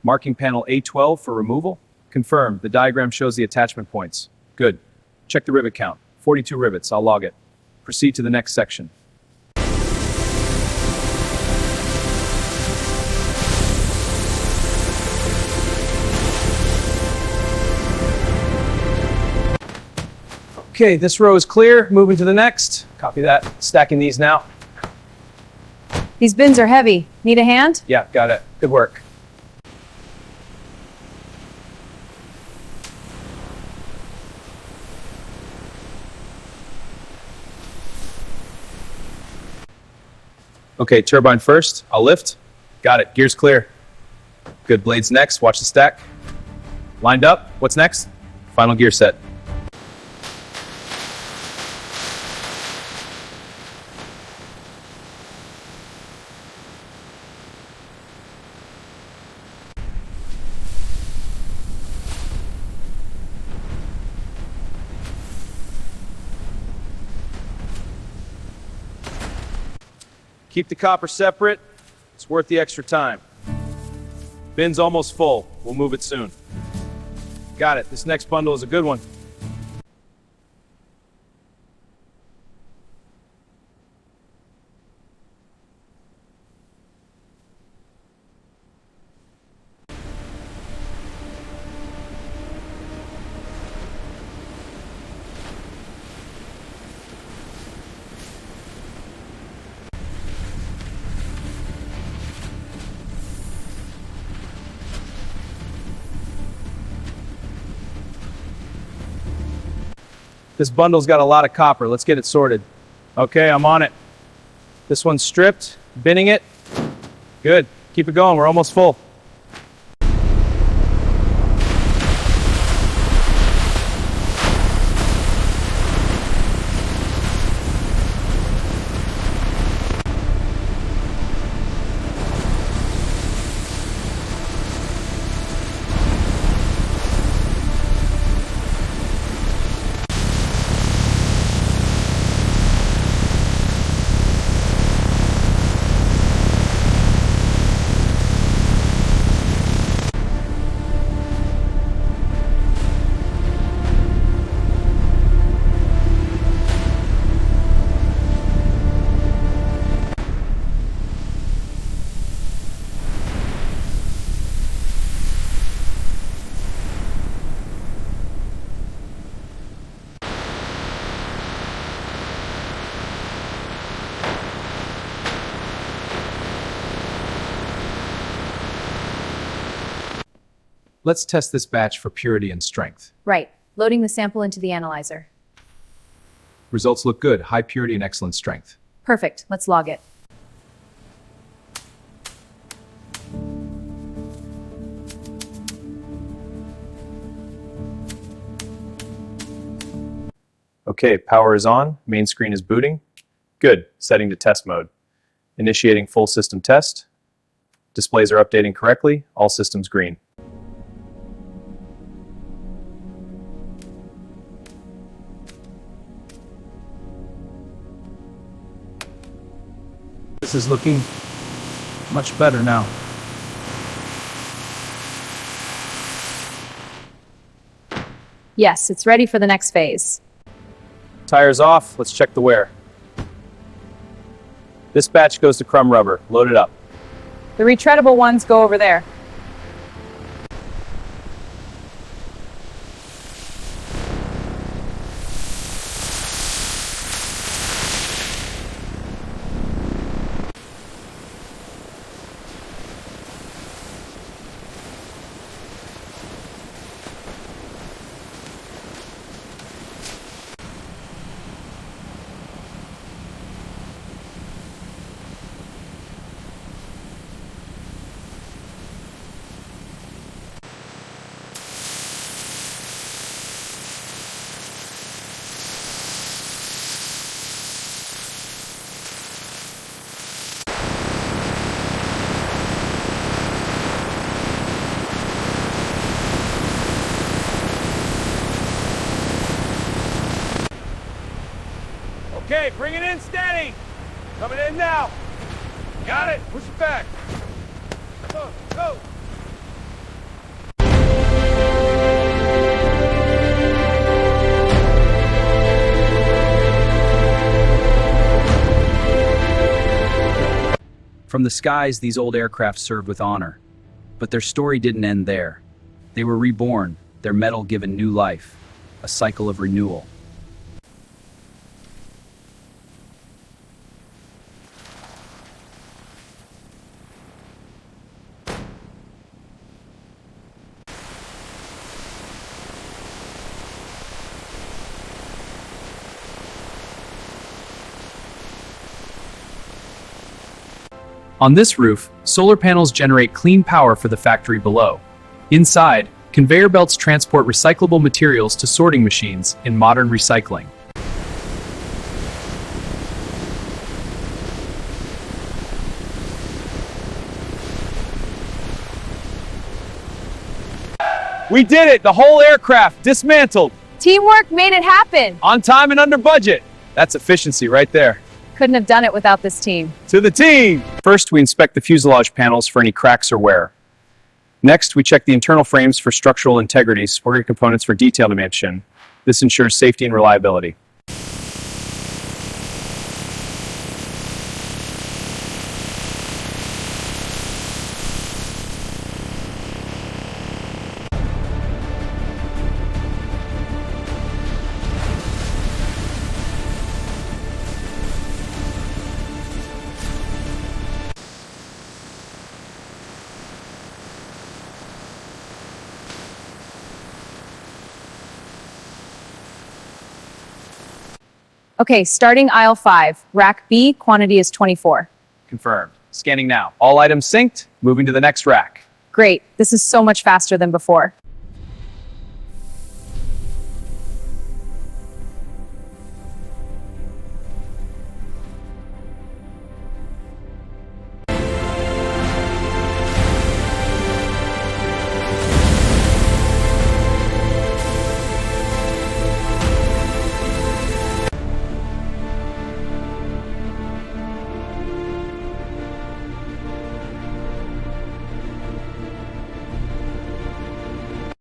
Marking panel A12 for removal. Confirmed. The diagram shows the attachment points. Good. Check the rivet count. 42 rivets. I'll log it. Proceed to the next section. Okay, this row is clear. Moving to the next. Copy that. Stacking these now. These bins are heavy. Need a hand? Yeah, got it. Good work. Okay, turbine first. I'll lift. Got it. Gears clear. Good. Blades next. Watch the stack. Lined up. What's next? Final gear set. Keep the copper separate. It's worth the extra time. Bin's almost full. We'll move it soon. Got it. This next bundle is a good one. This bundle's got a lot of copper. Let's get it sorted. Okay, I'm on it. This one's stripped, binning it. Good. Keep it going. We're almost full. Let's test this batch for purity and strength. Right. Loading the sample into the analyzer. Results look good. High purity and excellent strength. Perfect. Let's log it. Okay, power is on. Main screen is booting. Good. Setting to test mode. Initiating full system test. Displays are updating correctly. All systems green. This is looking much better now. Yes, it's ready for the next phase. Tires off. Let's check the wear. This batch goes to crumb rubber. Load it up. The retreadable ones go over there. Okay, bring it in steady. Coming in now. Got it. Push it back. Go, go. From the skies, these old aircraft served with honor. But their story didn't end there. They were reborn, their metal given new life, a cycle of renewal. On this roof, solar panels generate clean power for the factory below. Inside, conveyor belts transport recyclable materials to sorting machines in modern recycling. We did it! The whole aircraft dismantled! Teamwork made it happen. On time and under budget! That's efficiency right there. Couldn't have done it without this team. To the team! First, we inspect the fuselage panels for any cracks or wear. Next, we check the internal frames for structural integrity, supporting components for detail dimension. This ensures safety and reliability. Okay, starting aisle 5. Rack B, quantity is 24. Confirmed. Scanning now. All items synced. Moving to the next rack. Great, this is so much faster than before.